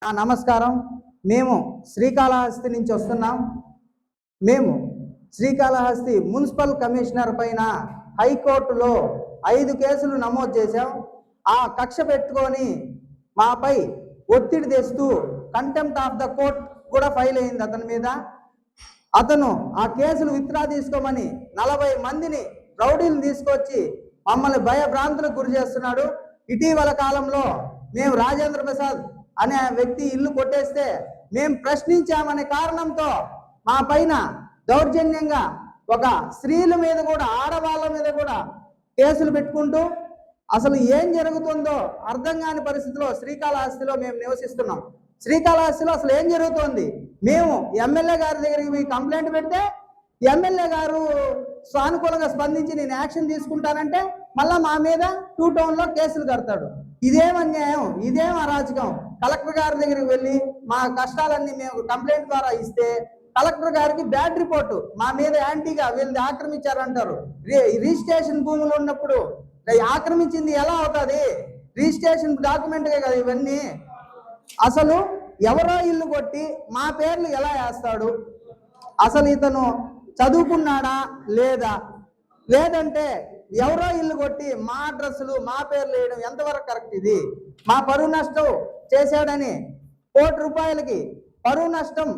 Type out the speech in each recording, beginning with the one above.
నమస్కారం. మేము శ్రీకాళహస్తి నుంచి వస్తున్నాం. మేము శ్రీకాళహస్తి మున్సిపల్ కమిషనర్ పైన హైకోర్టులో 5 కేసులు నమోదు చేశాం. ఆ కక్ష పెట్టుకొని మాపై ఒత్తిడి తెస్తూ కంటెంప్ట్ ఆఫ్ ద కోర్ట్ కూడా ఫైల్ అయింది అతని మీద. అతను ఆ కేసులు విత్డ్రా తీసుకోమని 40 మందిని రౌడీలు తీసుకొచ్చి మమ్మల్ని భయభ్రాంతులకు గురి చేస్తున్నాడు. ఇటీవల కాలంలో మేము రాజేంద్ర ప్రసాద్ అనే వ్యక్తి ఇల్లు కొట్టేస్తే మేము ప్రశ్నించామనే కారణంతో మా పైన దౌర్జన్యంగా ఒక స్త్రీల మీద కూడా ఆడవాళ్ళ మీద కూడా కేసులు పెట్టుకుంటూ అసలు ఏం జరుగుతుందో అర్థం కాని పరిస్థితిలో శ్రీకాళహస్తిలో మేము నివసిస్తున్నాం. శ్రీకాళహస్తిలో అసలు ఏం జరుగుతోంది? మేము ఎమ్మెల్యే గారి దగ్గరికి మీ కంప్లైంట్ పెడితే ఎమ్మెల్యే గారు సానుకూలంగా స్పందించి నేను యాక్షన్ తీసుకుంటానంటే మళ్ళా మా మీద 2 టౌన్లో కేసులు కడతాడు. ఇదేం అన్యాయం, ఇదేం అరాచకం. కలెక్టర్ గారి దగ్గరికి వెళ్ళి మా కష్టాలన్నీ మేము కంప్లైంట్ ద్వారా ఇస్తే కలెక్టర్ గారికి బ్యాడ్ రిపోర్టు మా మీద యాంటీగా వీళ్ళు ఆక్రమించారంటారు. రిజిస్ట్రేషన్ భూములు ఉన్నప్పుడు ఆక్రమించింది ఎలా అవుతుంది? రిజిస్ట్రేషన్ డాక్యుమెంటే కదా ఇవన్నీ. అసలు ఎవరో ఇల్లు కొట్టి మా పేర్లు ఎలా వేస్తాడు? అసలు ఇతను చదువుకున్నాడా లేదా? లేదంటే ఎవరో ఇల్లు కొట్టి మా అడ్రస్లు మా పేర్లు వేయడం ఎంతవరకు కరెక్ట్? ఇది మా పరువు నష్టం చేశాడని ₹1 కోటి పరువు నష్టం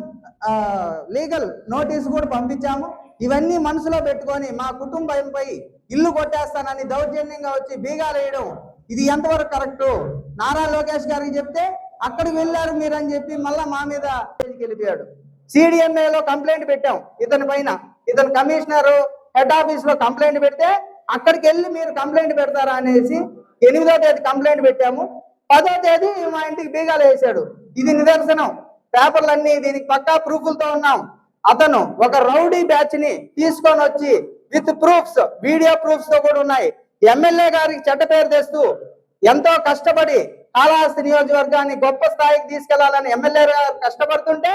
లీగల్ నోటీసు కూడా పంపించాము. ఇవన్నీ మనసులో పెట్టుకొని మా కుటుంబంపై ఇల్లు కొట్టేస్తానని దౌర్జన్యంగా వచ్చి బీగాలు వేయడం ఇది ఎంతవరకు కరెక్టు? నారా లోకేష్ గారికి చెప్తే అక్కడికి వెళ్ళారు మీరని చెప్పి మళ్ళా మా మీద వెళ్ళిపోయాడు. CDMAలో కంప్లైంట్ పెట్టాం ఇతని పైన. ఇతను కమిషనర్ హెడ్ ఆఫీస్ లో కంప్లైంట్ పెడితే అక్కడికి వెళ్ళి మీరు కంప్లైంట్ పెడతారా అనేసి 8వ తేదీ కంప్లైంట్ పెట్టాము. 10వ తేదీ మా ఇంటికి బీగాలు వేసాడు. ఇది నిదర్శనం. పేపర్లన్నీ దీనికి పక్కా ప్రూఫ్లతో ఉన్నాం. అతను ఒక రౌడీ బ్యాచ్ ని తీసుకొని వచ్చి విత్ ప్రూఫ్స్, వీడియో ప్రూఫ్స్ తో కూడా ఉన్నాయి. ఎమ్మెల్యే గారికి చెడ్డ పేరు తెస్తూ ఎంతో కష్టపడి కాళహస్తి నియోజకవర్గాన్ని గొప్ప స్థాయికి తీసుకెళ్లాలని ఎమ్మెల్యే గారు కష్టపడుతుంటే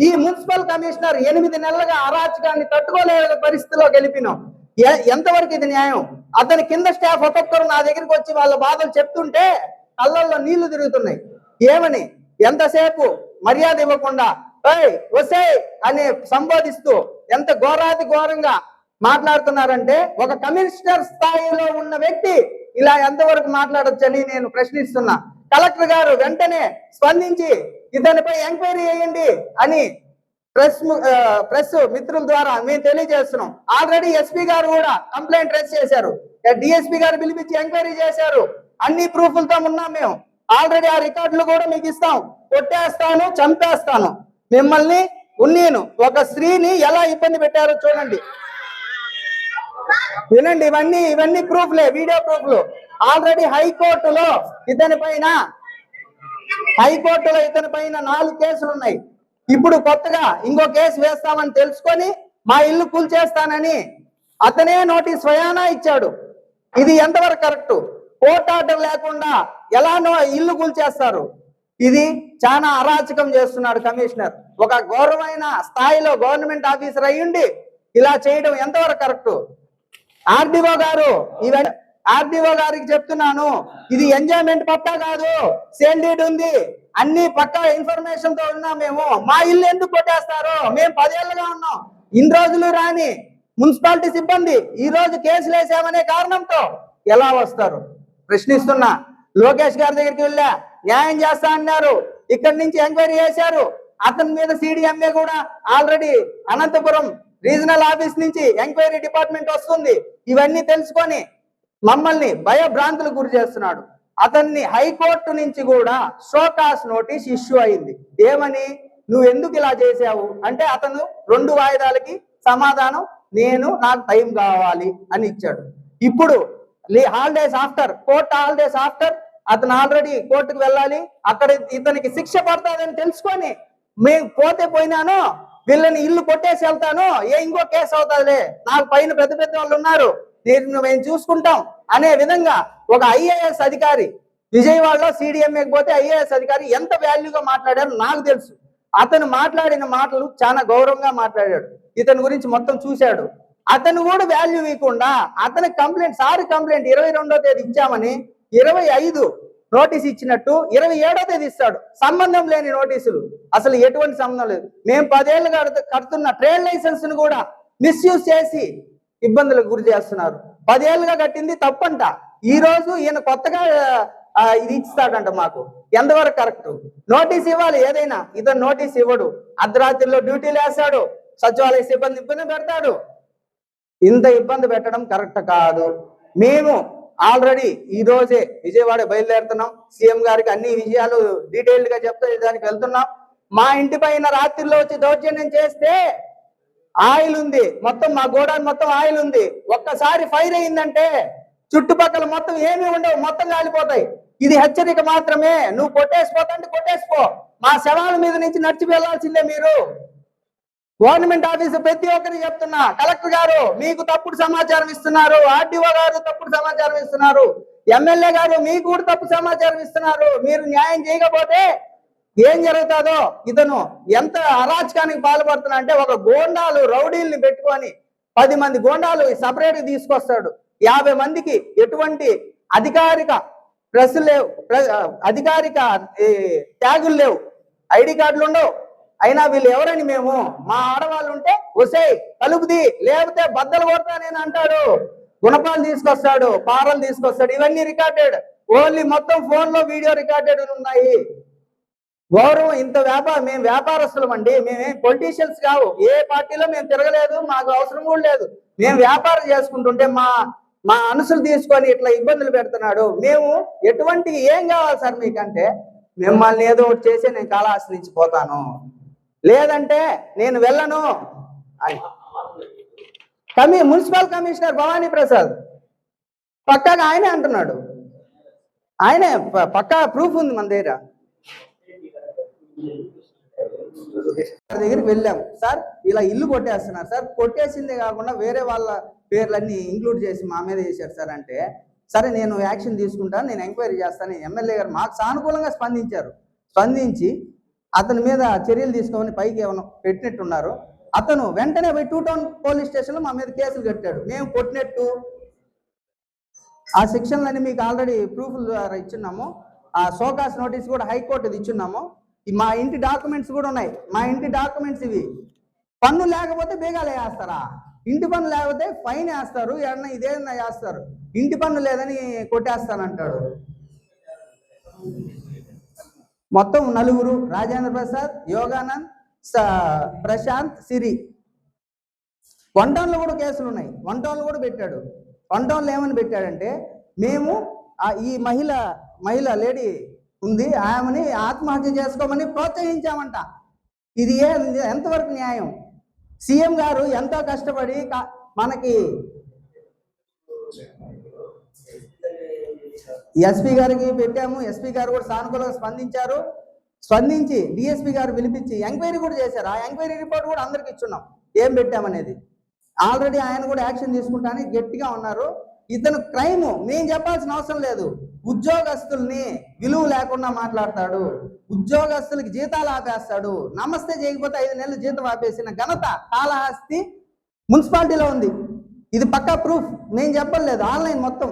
ఈ మున్సిపల్ కమిషనర్ 8 నెలలుగా అరాచకాన్ని తట్టుకోలేని పరిస్థితిలో గెలిపినాం. ఎంతవరకు ఇది న్యాయం? అతని కింద స్టాఫ్ ఒక్కొక్కరు నా దగ్గరికి వచ్చి వాళ్ళ బాధలు చెప్తుంటే కళ్ళల్లో నీళ్లు తిరుగుతున్నాయి. ఏమని ఎంతసేపు మర్యాద ఇవ్వకుండా వసే అని సంబోధిస్తూ ఎంత ఘోరాతి ఘోరంగా మాట్లాడుతున్నారంటే ఒక కమిషనర్ స్థాయిలో ఉన్న వ్యక్తి ఇలా ఎంతవరకు మాట్లాడొచ్చని నేను ప్రశ్నిస్తున్నా. కలెక్టర్ గారు వెంటనే స్పందించి ఇతనిపై ఎంక్వైరీ చేయండి అని ప్రెస్ మిత్రుల ద్వారా మేము తెలియజేస్తున్నాం. ఆల్రెడీ ఎస్పీ గారు కూడా కంప్లైంట్ రైజ్ చేశారు. డిఎస్పీ గారు పిలిపించి ఎంక్వైరీ చేశారు. అన్ని ప్రూఫ్లతో ఉన్నాం మేము. ఆల్రెడీ ఆ రికార్డులు కూడా మీకు ఇస్తాం. కొట్టేస్తాను, చంపేస్తాను మిమ్మల్ని. ఉన్నీను ఒక స్త్రీని ఎలా ఇబ్బంది పెట్టారో చూడండి, వినండి. ఇవన్నీ ప్రూఫ్లే, వీడియో ప్రూఫ్లు. ఆల్రెడీ హైకోర్టులో ఇతని పైన 4 కేసులు ఉన్నాయి. ఇప్పుడు కొత్తగా ఇంకో కేసు వేస్తామని తెలుసుకొని మా ఇల్లు కూల్చేస్తానని అతనే నోటీస్ స్వయానా ఇచ్చాడు. ఇది ఎంతవరకు కరెక్ట్? కోర్టు ఆర్డర్ లేకుండా ఎలా ఇల్లు కూల్చేస్తారు? ఇది చాలా అరాచకం చేస్తున్నాడు కమిషనర్. ఒక గౌరవమైన స్థాయిలో గవర్నమెంట్ ఆఫీసర్ అయ్యుండి ఇలా చేయడం ఎంతవరకు కరెక్ట్? ఆర్డీఓ గారికి చెప్తున్నాను, ఇది ఎంజాయ్మెంట్ పట్టా కాదు, సేల్ డీడ్ ఉంది, అన్ని పక్కా ఇన్ఫర్మేషన్ తో ఉన్నాం మేము. మా ఇల్లు ఎందుకు కొట్టేస్తారు? మేము 10 ఏళ్ళుగా ఉన్నాం. ఇన్ని రోజులు రాని మున్సిపాలిటీ సిబ్బంది ఈ రోజు కేసులు వేసామనే కారణంతో ఎలా వస్తారు? ప్రశ్నిస్తున్నా. లోకేష్ గారి దగ్గరికి వెళ్ళా, న్యాయం చేస్తా అన్నారు. ఇక్కడి నుంచి ఎంక్వైరీ చేశారు. అతని మీద CDMA కూడా ఆల్రెడీ అనంతపురం రీజనల్ ఆఫీస్ నుంచి ఎంక్వైరీ డిపార్ట్మెంట్ వస్తుంది. ఇవన్నీ తెలుసుకొని మమ్మల్ని భయభ్రాంతులకు గురి చేస్తున్నాడు. అతన్ని హైకోర్టు నుంచి కూడా షోకాస్ నోటీస్ ఇష్యూ అయింది. ఏమని? నువ్వు ఎందుకు ఇలా చేసావు అంటే అతను 2 వాయిదాలకి సమాధానం నాకు టైం కావాలి అని ఇచ్చాడు. ఇప్పుడు holidays after, court holidays after అతను ఆల్రెడీ కోర్టుకు వెళ్ళాలి. అక్కడ ఇతనికి శిక్ష పడుతుందని తెలుసుకొని మేము పోయినాను, వీళ్ళని ఇల్లు కొట్టేసి వెళ్తాను, ఇంకో కేసు అవుతుందిలే, నాకు పైన పెద్ద పెద్ద వాళ్ళు ఉన్నారు, దీన్ని మేము చూసుకుంటాం అనే విధంగా ఒక IAS అధికారి విజయవాడలో CDMAకి పోతే IAS అధికారి ఎంత వాల్యూగా మాట్లాడారో నాకు తెలుసు. అతను మాట్లాడిన మాటలు చాలా గౌరవంగా మాట్లాడాడు. ఇతని గురించి మొత్తం చూశాడు. అతను కూడా వాల్యూ ఇవ్వకుండా అతని కంప్లైంట్ 22వ తేదీ ఇచ్చామని 25 నోటీస్ ఇచ్చినట్టు 27వ తేదీ ఇస్తాడు. సంబంధం లేని నోటీసులు, అసలు ఎటువంటి సంబంధం లేదు. మేము 10 ఏళ్ళు కడుతున్న ట్రేడ్ లైసెన్స్ ను కూడా మిస్యూజ్ చేసి ఇబ్బందులకు గురి చేస్తున్నారు. 10 ఏళ్ళుగా కట్టింది తప్పంట. ఈ రోజు ఈయన కొత్తగా ఇది ఇస్తాడంట. మాకు ఎంతవరకు కరెక్ట్? నోటీస్ ఇవ్వాలి ఏదైనా. ఇతను నోటీస్ ఇవ్వడు, అర్ధరాత్రిలో డ్యూటీలు వేస్తాడు, సచివాలయ సిబ్బంది ఇబ్బంది పెడతాడు. ఇంత ఇబ్బంది పెట్టడం కరెక్ట్ కాదు. మేము ఆల్రెడీ ఈ రోజే విజయవాడ బయలుదేరుతున్నాం. సీఎం గారికి అన్ని విషయాలు డీటెయిల్డ్ గా చెప్తే దానికి వెళ్తున్నాం. మా ఇంటి పైన రాత్రిలో వచ్చి దౌర్జన్యం చేస్తే ఆయిల్ ఉంది, మొత్తం మా గోడౌన్ మొత్తం ఆయిల్ ఉంది. ఒక్కసారి ఫైర్ అయిందంటే చుట్టుపక్కల మొత్తం ఏమీ ఉండవు, మొత్తం కాలిపోతాయి. ఇది హెచ్చరిక మాత్రమే. నువ్వు కొట్టేసిపోతాంటే కొట్టేసిపో, మా శవాల మీద నుంచి నడిచి వెళ్లాల్సిందే. మీరు గవర్నమెంట్ ఆఫీసు ప్రతి ఒక్కరికి చెప్తున్నా, కలెక్టర్ గారు మీకు తప్పుడు సమాచారం ఇస్తున్నారు, ఆర్డీఓ గారు తప్పుడు సమాచారం ఇస్తున్నారు, ఎమ్మెల్యే గారు మీకు కూడా తప్పు సమాచారం ఇస్తున్నారు. మీరు న్యాయం చేయకపోతే ఏం జరుగుతుందో. ఇతను ఎంత అరాచకానికి పాల్పడుతున్నా అంటే, ఒక గోండాలు రౌడీల్ని పెట్టుకొని 10 మంది గోండాలు సపరేట్ తీసుకొస్తాడు. 50 మందికి ఎటువంటి అధికారిక ప్రెస్లు లేవు, అధికారిక ట్యాగులు లేవు, ఐడి కార్డులు ఉండవు. అయినా వీళ్ళు ఎవరని మేము, మా ఆడవాళ్ళు ఉంటే వసే కలుపుది, లేకపోతే బద్దలు కొడతానని అంటాడు. గుణపాలు తీసుకొస్తాడు, పారలు తీసుకొస్తాడు. ఇవన్నీ రికార్డెడ్, ఓన్లీ మొత్తం ఫోన్ లో వీడియో రికార్డెడ్ ఉన్నాయి. గౌరవం ఇంత మేము వ్యాపారస్తులం అండి, మేమేం పొలిటీషియన్స్ కావు. ఏ పార్టీలో మేము తిరగలేదు, మాకు అవసరం కూడా లేదు. మేము వ్యాపారం చేసుకుంటుంటే మా అనుసులు తీసుకొని ఇట్లా ఇబ్బందులు పెడుతున్నాడు. మేము ఎటువంటి ఏం కావాలి సార్ మీకంటే, మిమ్మల్ని ఏదో ఒకటి చేసి నేను కాళహస్తి నుంచి పోతాను, లేదంటే నేను వెళ్ళను. మున్సిపల్ కమిషనర్ భవానీ ప్రసాద్ పక్కాగా ఆయనే అంటున్నాడు. ఆయనే పక్కా ప్రూఫ్ ఉంది మన దగ్గర. దగ్గరికి వెళ్ళాం సార్, ఇలా ఇల్లు కొట్టేస్తున్నారు సార్. కొట్టేసిందే కాకుండా వేరే వాళ్ళ పేర్లన్నీ ఇంక్లూడ్ చేసి మా మీద చేశారు సార్ అంటే, సరే నేను యాక్షన్ తీసుకుంటాను, నేను ఎంక్వైరీ చేస్తాను. ఎమ్మెల్యే గారు మాకు సానుకూలంగా స్పందించారు. స్పందించి అతని మీద చర్యలు తీసుకోమని పైకి ఏమైనా పెట్టినట్టున్నారు. అతను వెంటనే పోయి 2 టౌన్ పోలీస్ స్టేషన్లో మా మీద కేసులు కట్టాడు. మేము కొట్టినట్టు ఆ సెక్షన్లన్నీ మీకు ఆల్రెడీ ప్రూఫ్ల ద్వారా ఇచ్చున్నాము. ఆ సోకాస్ నోటీస్ కూడా హైకోర్టుది ఇచ్చున్నాము. మా ఇంటి డాక్యుమెంట్స్ కూడా ఉన్నాయి. మా ఇంటి డాక్యుమెంట్స్ ఇవి. పన్ను లేకపోతే బేగాలు వేస్తారా? ఇంటి పన్ను లేకపోతే ఫైన్ వేస్తారు, ఏమన్నా ఇదేదన్నా చేస్తారు. ఇంటి పన్ను లేదని కొట్టేస్తానంటాడు. మొత్తం 4, రాజేంద్ర ప్రసాద్, యోగానంద్, ప్రశాంత్, సిరి. 1 టౌన్లో కూడా కేసులు ఉన్నాయి. 1 టౌన్లో కూడా పెట్టాడు. 1 టౌన్లో ఏమని పెట్టాడంటే, మేము ఈ మహిళ లేడీ ఉంది, ఆమెని ఆత్మహత్య చేసుకోమని ప్రోత్సహించామంట. ఇది ఎంతవరకు న్యాయం? సీఎం గారు ఎంతో కష్టపడి మనకి ఎస్పీ గారికి పెట్టాము. ఎస్పీ గారు కూడా సానుకూలంగా స్పందించారు. స్పందించి డిఎస్పీ గారు పిలిపించి ఎంక్వైరీ కూడా చేశారు. ఆ ఎంక్వైరీ రిపోర్ట్ కూడా అందరికి ఇచ్చున్నాం ఏం పెట్టామనేది. ఆల్రెడీ ఆయన కూడా యాక్షన్ తీసుకుంటానికి గట్టిగా ఉన్నారు. ఇతను క్రైమ్ మేము చెప్పాల్సిన అవసరం లేదు. ఉద్యోగస్తుల్ని విలువ లేకుండా మాట్లాడతాడు, ఉద్యోగస్తులకి జీతాలు ఆపేస్తాడు. నమస్తే చేయకపోతే 5 నెలలు జీతం ఆపేసిన ఘనత కాళహస్తి మున్సిపాలిటీలో ఉంది. ఇది పక్కా ప్రూఫ్, నేను చెప్పలేదు. ఆన్లైన్ మొత్తం.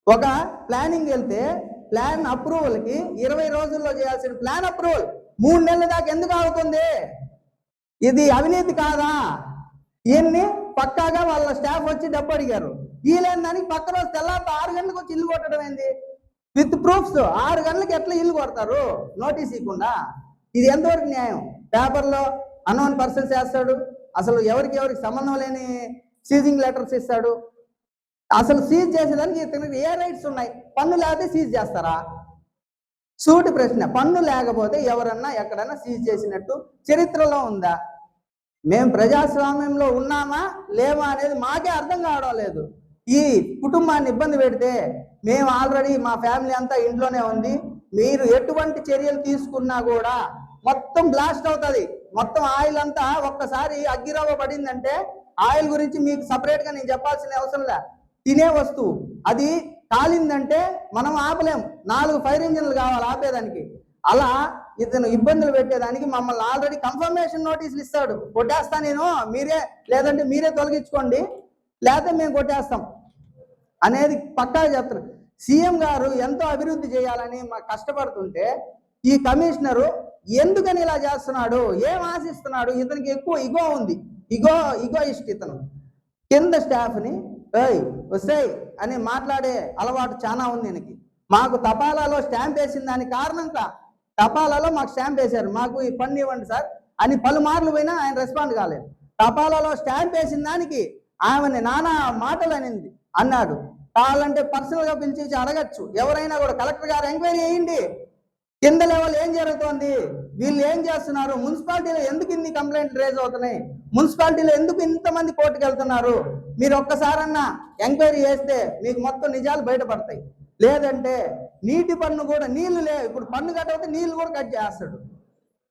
ఒక ప్లానింగ్ వెళ్తే ప్లాన్ అప్రూవల్కి 20 రోజుల్లో చేయాల్సిన ప్లాన్ అప్రూవల్ 3 నెలల దాకా ఎందుకు అవుతుంది? ఇది అవినీతి కాదా? ఈయన్ని పక్కాగా వాళ్ళ స్టాఫ్ వచ్చి డబ్బు అడిగారు. వీలేని దానికి పక్క రోజు తెల్లారితో 6 గంటలకు వచ్చి ఇల్లు కొట్టడం ఏంది? విత్ ప్రూఫ్స్ 6 గంటలకు ఎట్లా ఇల్లు కొడతారు నోటీస్ ఇవ్వకుండా? ఇది ఎంతవరకు న్యాయం? పేపర్లో అన్నోన్ పర్సన్స్ వేస్తాడు, అసలు ఎవరికి సంబంధం లేని సీజింగ్ లెటర్స్ ఇస్తాడు. అసలు సీజ్ చేసేదానికి ఇతనికి ఏ రైట్స్ ఉన్నాయి? పన్ను లేకపోతే సీజ్ చేస్తారా? సూటి ప్రశ్న. పన్ను లేకపోతే ఎవరన్నా ఎక్కడన్నా సీజ్ చేసినట్టు చరిత్రలో ఉందా? మేము ప్రజాస్వామ్యంలో ఉన్నామా లేవా అనేది మాకే అర్థం కావడం లేదు. ఈ కుటుంబాన్ని ఇబ్బంది పెడితే మేము ఆల్రెడీ మా ఫ్యామిలీ అంతా ఇంట్లోనే ఉంది. మీరు ఎటువంటి చర్యలు తీసుకున్నా కూడా మొత్తం బ్లాస్ట్ అవుతుంది. మొత్తం ఆయిల్ అంతా ఒక్కసారి అగ్గిరవ్వ పడిందంటే ఆయిల్ గురించి మీకు సపరేట్గా నేను చెప్పాల్సిన అవసరం లే. తినే వస్తువు అది కాలిందంటే మనం ఆపలేం. 4 ఫైర్ ఇంజిన్లు కావాలి ఆపేదానికి. అలా ఇతను ఇబ్బందులు పెట్టేదానికి మమ్మల్ని ఆల్రెడీ కన్ఫర్మేషన్ నోటీసులు ఇస్తాడు. కొట్టేస్తా నేను, మీరే లేదంటే మీరే తొలగించుకోండి, లేకపోతే మేము కొట్టేస్తాం అనేది పక్కా చెప్తున్నాం. సీఎం గారు ఎంతో అభివృద్ధి చేయాలని మాకు కష్టపడుతుంటే ఈ కమిషనరు ఎందుకని ఇలా చేస్తున్నాడు, ఏం ఆశిస్తున్నాడు? ఇతనికి ఎక్కువ ఇగో ఉంది, ఇగోయిస్ట్ ఇతను. కింద స్టాఫ్ని వస్తాయి అని మాట్లాడే అలవాటు చాలా ఉంది ఈయనకి. మాకు తపాలాలో స్టాంప్ వేసిన దానికి కారణంగా తపాలాలో మాకు స్టాంప్ వేశారు, మాకు ఈ పన్ను ఇవ్వండి సార్ అని పలుమార్లు పోయినా ఆయన రెస్పాండ్ కాలేదు. తపాలాలో స్టాంప్ వేసిన దానికి ఆమెని నానా మాటలు అన్నాడు. కావాలంటే పర్సనల్గా పిలిచి అడగచ్చు, ఎవరైనా కూడా. కలెక్టర్ గారు ఎంక్వైరీ చేయండి, కింద లెవెల్ ఏం జరుగుతోంది, వీళ్ళు ఏం చేస్తున్నారు, మున్సిపాలిటీలో ఎందుకు ఇన్ని కంప్లైంట్లు రేజ్ అవుతున్నాయి, మున్సిపాలిటీలో ఎందుకు ఇంతమంది కోర్టుకు వెళ్తున్నారు, మీరు ఒక్కసారన్నా ఎంక్వైరీ చేస్తే మీకు మొత్తం నిజాలు బయటపడతాయి. లేదంటే నీటి పన్ను కూడా నీళ్లు ఇప్పుడు పన్ను కట్టకపోతే నీళ్లు కూడా కట్ చేస్తాడు,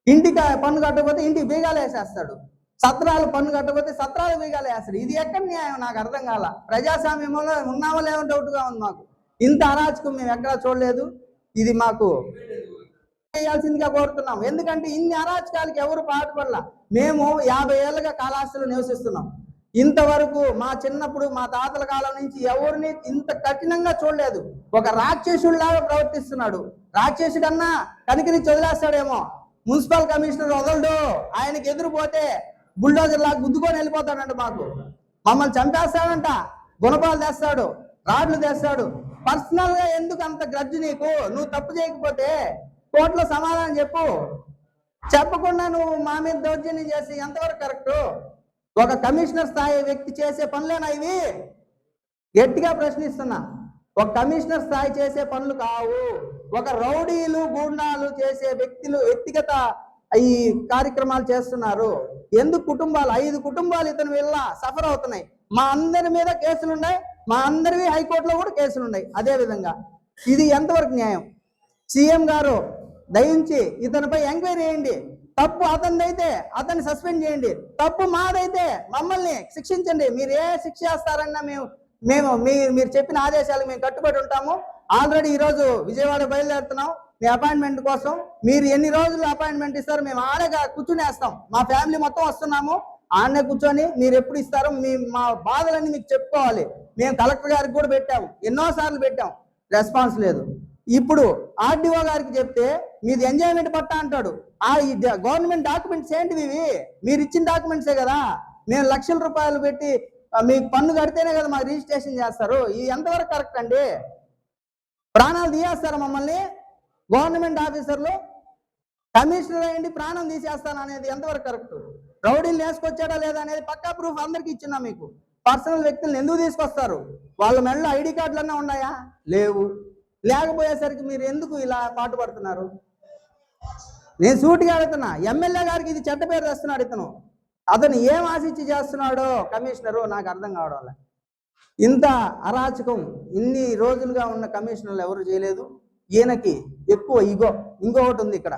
ఇంటికి పన్ను కట్టకపోతే ఇంటికి బీగాలు వేసేస్తాడు, సత్రాలు పన్ను కట్టకపోతే సత్రాలు బీగాలు వేస్తాడు. ఇది ఎక్కడ న్యాయం నాకు అర్థం కాల. ప్రజాస్వామ్యంలో ఉన్నామో లేవో డౌట్గా ఉంది మాకు. ఇంత అరాచకం మేము ఎక్కడా చూడలేదు. ఇది మాకు చేయాల్సిందిగా కోరుతున్నాం. ఎందుకంటే ఇన్ని అరాచకాలకి ఎవరు పాటుపడలా. మేము 50 ఏళ్ళుగా కాళహస్తిలో నివసిస్తున్నాం. ఇంతవరకు మా చిన్నప్పుడు మా తాతల కాలం నుంచి ఎవరిని ఇంత కఠినంగా చూడలేదు. ఒక రాక్షసుడిలాగా ప్రవర్తిస్తున్నాడు. రాక్షసుడన్నా కనికరించి వదిలేస్తాడేమో, మున్సిపల్ కమిషనర్ వదలడు. ఆయనకి ఎదురుపోతే బుల్డోజర్ లాగా గుద్దుకొని వెళ్ళిపోతాడంట. మమ్మల్ని చంపేస్తాడంట, గుణపాలు తెస్తాడు, రాడ్లు తెస్తాడు. పర్సనల్ గా ఎందుకు అంత గ్రడ్జ్ నీకు? నువ్వు తప్పు చేయకపోతే కోర్టులో సమాధానం చెప్పకుండా నువ్వు మా మీద దౌర్జన్యం చేసి ఎంతవరకు కరెక్ట్? ఒక కమిషనర్ స్థాయి వ్యక్తి చేసే పనులేనా ఇవి? గట్టిగా ప్రశ్నిస్తున్నా. ఒక కమిషనర్ స్థాయి చేసే పనులు కావు. ఒక రౌడీలు గూండాలు చేసే వ్యక్తిగత ఈ కార్యక్రమాలు చేస్తున్నారు. ఎందుకు కుటుంబాలు 5 కుటుంబాలు ఇతని వల్ల సఫర్ అవుతున్నాయి. మా అందరి మీద కేసులున్నాయి, మా అందరివి హైకోర్టులో కూడా కేసులున్నాయి. అదే విధంగా ఇది ఎంతవరకు న్యాయం? సీఎం గారు దయించి ఇతనిపై ఎంక్వైరీ చేయండి. తప్పు అతనిదైతే అతన్ని సస్పెండ్ చేయండి, తప్పు మాదైతే మమ్మల్ని శిక్షించండి. మీరు ఏ శిక్ష చేస్తారన్నా మేము మీరు చెప్పిన ఆదేశాలకు మేము కట్టుబడి ఉంటాము. ఆల్రెడీ ఈరోజు విజయవాడ బయలుదేరుతున్నాం మీ అపాయింట్మెంట్ కోసం. మీరు ఎన్ని రోజులు అపాయింట్మెంట్ ఇస్తారో మేము ఆడగా కూర్చునేస్తాం. మా ఫ్యామిలీ మొత్తం వస్తున్నాము, ఆడనే కూర్చొని మీరు ఎప్పుడు ఇస్తారో మా బాధలన్నీ మీకు చెప్పుకోవాలి. మేము కలెక్టర్ గారికి కూడా పెట్టాము, ఎన్నోసార్లు పెట్టాం, రెస్పాన్స్ లేదు. ఇప్పుడు ఆర్డీఓ గారికి చెప్తే మీది ఎంజాయ్మెంట్ పట్టా అంటాడు. గవర్నమెంట్ డాక్యుమెంట్స్ ఏంటివి ఇవి? మీరు ఇచ్చిన డాక్యుమెంట్సే కదా. మేము లక్షల రూపాయలు పెట్టి మీకు పన్ను కడితేనే కదా మాకు రిజిస్ట్రేషన్ చేస్తారు. ఇది ఎంతవరకు కరెక్ట్ అండి? ప్రాణాలు తీయేస్తారు మమ్మల్ని గవర్నమెంట్ ఆఫీసర్లు. కమిషనర్ అయ్యండి ప్రాణం తీసేస్తాను అనేది ఎంతవరకు కరెక్ట్? రౌడీలు వేసుకొచ్చాడా లేదా అనేది పక్కా ప్రూఫ్ అందరికి ఇచ్చినా. మీకు పర్సనల్ వ్యక్తులను ఎందుకు తీసుకొస్తారు? వాళ్ళ మెడలో ఐడి కార్డులన్నా ఉన్నాయా? లేవు. లేకపోయేసరికి మీరు ఎందుకు ఇలా పాటుపడుతున్నారు? నేను సూటిగా అడుగుతున్నా. ఎమ్మెల్యే గారికి ఇది చెడ్డ పేరు తెస్తున్నాడు ఇతను. అతను ఏం ఆశించి చేస్తున్నాడో కమిషనరు నాకు అర్థం కావడం. ఇంత అరాచకం ఇన్ని రోజులుగా ఉన్న కమిషనర్లు ఎవరు చేయలేదు. ఈయనకి ఎక్కువ ఇంకొకటి ఉంది ఇక్కడ.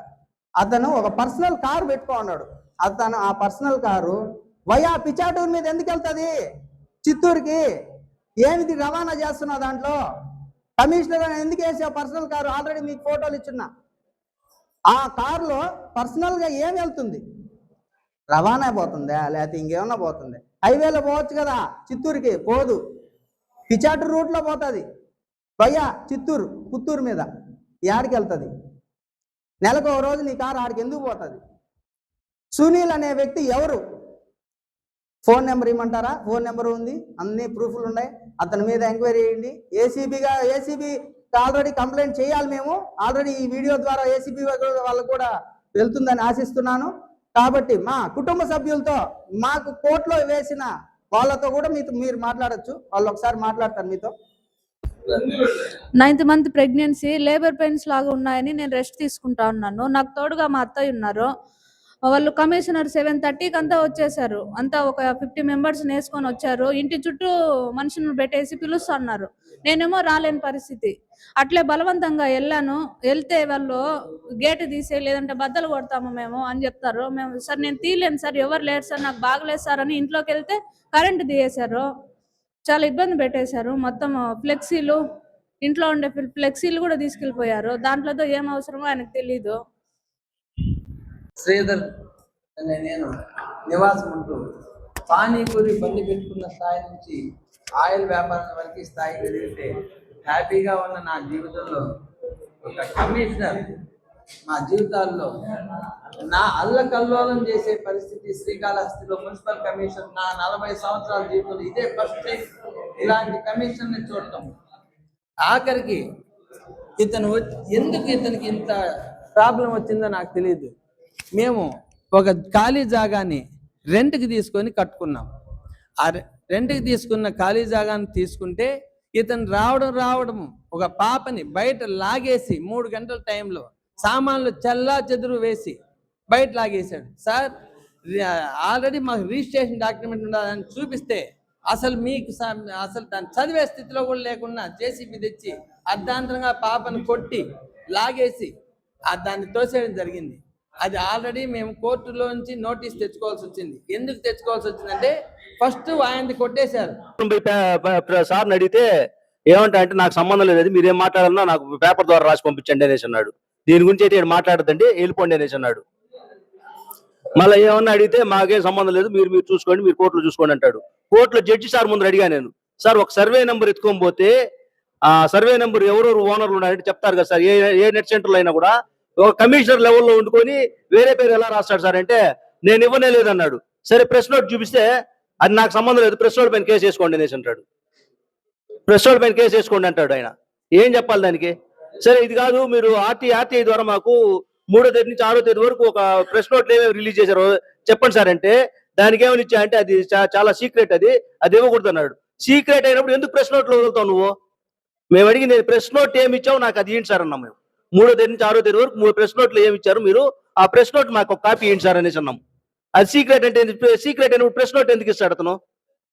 అతను ఒక పర్సనల్ కారు పెట్టుకున్నాడు. అతను ఆ పర్సనల్ కారు వయా పిచాటూరు మీద ఎందుకు వెళ్తుంది? చిత్తూరుకి ఏమిటి రవాణా చేస్తున్నావు? దాంట్లో కమిషనర్ ఎందుకు వేసావు పర్సనల్ కారు? ఆల్రెడీ మీకు ఫోటోలు ఇచ్చున్నా. ఆ కారులో పర్సనల్గా ఏం వెళ్తుంది? రవాణా పోతుందా లేకపోతే ఇంకేమన్నా పోతుంది? హైవేలో పోవచ్చు కదా, చిత్తూరుకి పోదు. పిచాటూరు రూట్లో పోతుంది. భయ్యా పుత్తూరు మీద యాడికి వెళ్తుంది? నెలకు ఒక రోజు నీ కారు ఆడికి ఎందుకు పోతుంది? సునీల్ అనే వ్యక్తి ఎవరు? ఫోన్ నెంబర్ ఇవ్వమంటారా? ఫోన్ నెంబర్ ఉంది, అన్ని ప్రూఫ్లు ఉన్నాయి. అతని మీద ఎంక్వైరీ చేయండి. ఏసీబీ ఆల్రెడీ కంప్లైంట్ చేయాలి. మేము ఆల్రెడీ ఈ వీడియో ద్వారా ఏసీబీ వాళ్ళకు కూడా వెళ్తుందని ఆశిస్తున్నాను. కాబట్టి మా కుటుంబ సభ్యులతో మాకు కోర్టులో వేసిన వాళ్ళతో కూడా మీరు మాట్లాడచ్చు. వాళ్ళు ఒకసారి మాట్లాడతారు మీతో. 9th month pregnancy, labour pains లాగా ఉన్నాయని నేను రెస్ట్ తీసుకుంటా ఉన్నాను. నాకు తోడుగా మా అత్తయ్య ఉన్నారు. వాళ్ళు కమిషనర్ 7:30కి అంతా వచ్చేసారు. అంతా ఒక 50 మెంబర్స్ వేసుకొని వచ్చారు. ఇంటి చుట్టూ మనుషులను పెట్టేసి పిలుస్తున్నారు. నేనేమో రాలేని పరిస్థితి. అట్లే బలవంతంగా వెళ్తే వాళ్ళు గేటు తీసే, లేదంటే బద్దలు కొడతాము మేము అని చెప్తారు. మేము సార్ నేను తీయలేను సార్, ఎవరు లేరు సార్, నాకు బాగలేదు సార్ అని ఇంట్లోకి వెళ్తే కరెంటు తీయేశారు. చాలా ఇబ్బంది పెట్టేశారు. మొత్తం ఫ్లెక్సీలు, ఇంట్లో ఉండే ఫ్లెక్సీలు కూడా తీసుకెళ్ళిపోయారు. దాంట్లోతో ఏం అవసరమో ఆయనకు తెలీదు. శ్రీధర్ అనే నేను నివాసం ఉంటూ పానీపూరి బండి పెట్టుకున్న స్థాయి నుంచి ఆయిల్ వ్యాపారం వరకు స్థాయికి ఎదిగితే హ్యాపీగా ఉన్న నా జీవితంలో ఒక కమిషనర్ మా జీవితాల్లో నా అల్లకల్లోలం చేసే పరిస్థితి శ్రీకాళహస్తిలో మున్సిపల్ కమిషన్ నా 40 సంవత్సరాల జీవితంలో ఇదే ఫస్ట్ టైం ఇలాంటి కమిషన్ని చూడటం. ఆఖరికి ఇతను ఎందుకు ఇతనికి ఇంత ప్రాబ్లం వచ్చిందో నాకు తెలియదు. మేము ఒక ఖాళీ జాగాని రెంట్కి తీసుకొని కట్టుకున్నాం. ఆ రెంట్కి తీసుకున్న ఖాళీ జాగాని తీసుకుంటే ఇతను రావడం ఒక పాపని బయట లాగేసి 3 గంటల టైంలో సామాన్లు చల్లా చెదురు వేసి బయట లాగేశాడు. సార్ ఆల్రెడీ మాకు రిజిస్ట్రేషన్ డాక్యుమెంట్ ఉండాలని చూపిస్తే అసలు మీకు అసలు దాన్ని చదివే స్థితిలో కూడా లేకుండా జేసీబీ తెచ్చి అర్ధాంతరంగా పాపను కొట్టి లాగేసి దాన్ని తోసేయడం జరిగింది. అది ఆల్రెడీ మేము కోర్టులో నుంచి నోటీస్ తెచ్చుకోవాల్సి వచ్చింది. ఎందుకు తెచ్చుకోవాల్సి వచ్చిందంటే ఫస్ట్ ఆయనది కొట్టేశారు. సార్ని అడిగితే ఏమంటా అంటే నాకు సంబంధం లేదు, మీరేం మాట్లాడాలన్నా నాకు పేపర్ ద్వారా రాసి పంపించండి అనేసి అన్నాడు. దీని గురించి అయితే మాట్లాడదండి, వెళ్ళిపోండి అనేసి అన్నాడు. మళ్ళీ ఏమన్నా అడిగితే మాకేం సంబంధం లేదు, మీరు చూసుకోండి, మీరు కోర్టులో చూసుకోండి అంటాడు. కోర్టులో జడ్జి సార్ ముందు అడిగా నేను, సార్ ఒక సర్వే నెంబర్ ఎత్తుకొని పోతే ఆ సర్వే నెంబర్ ఎవరెవరు ఓనర్లు ఉన్నారంటే చెప్తారు కదా సార్. ఏ నెట్ సెంటర్లో అయినా కూడా ఒక కమిషనర్ లెవెల్లో ఉండుకొని వేరే పేరు ఎలా రాస్తాడు సార్ అంటే నేను ఇవ్వనే లేదన్నాడు. సరే ప్రెస్ నోట్ చూపిస్తే అది నాకు సంబంధం లేదు, ప్రెస్ నోట్ పైన కేసు వేసుకోండి అనేసి అంటాడు. ప్రెస్ నోట్ పైన కేసు వేసుకోండి అంటాడు ఆయన. ఏం చెప్పాలి దానికి? సరే ఇది కాదు, మీరు ఆర్టీఐ ద్వారా మాకు 3వ తేదీ నుంచి 6వ తేదీ వరకు ఒక ప్రెస్ నోట్లు ఏమేమి రిలీజ్ చేశారో చెప్పండి సార్ అంటే దానికి ఏమని ఇచ్చా అంటే అది చాలా సీక్రెట్, అది ఇవ్వకూడదు అన్నాడు. సీక్రెట్ అయినప్పుడు ఎందుకు ప్రెస్ నోట్లు వదులుతావు నువ్వు? మేము అడిగి నేను ప్రెస్ నోట్ ఏమి ఇచ్చావు నాకు అది ఏంటి సార్ అన్నాం. మేము 3వ తేదీ నుంచి 6వ తేదీ వరకు 3 ప్రెస్ నోట్లు ఏమి ఇచ్చారు మీరు, ఆ ప్రెస్ నోట్ మాకు ఒక కాపీ ఏంటి సార్ అనేసి అన్నాం. అది సీక్రెట్ అంటే సీక్రెట్ అయినప్పుడు ప్రెస్ నోట్ ఎందుకు ఇస్తాడు అతను?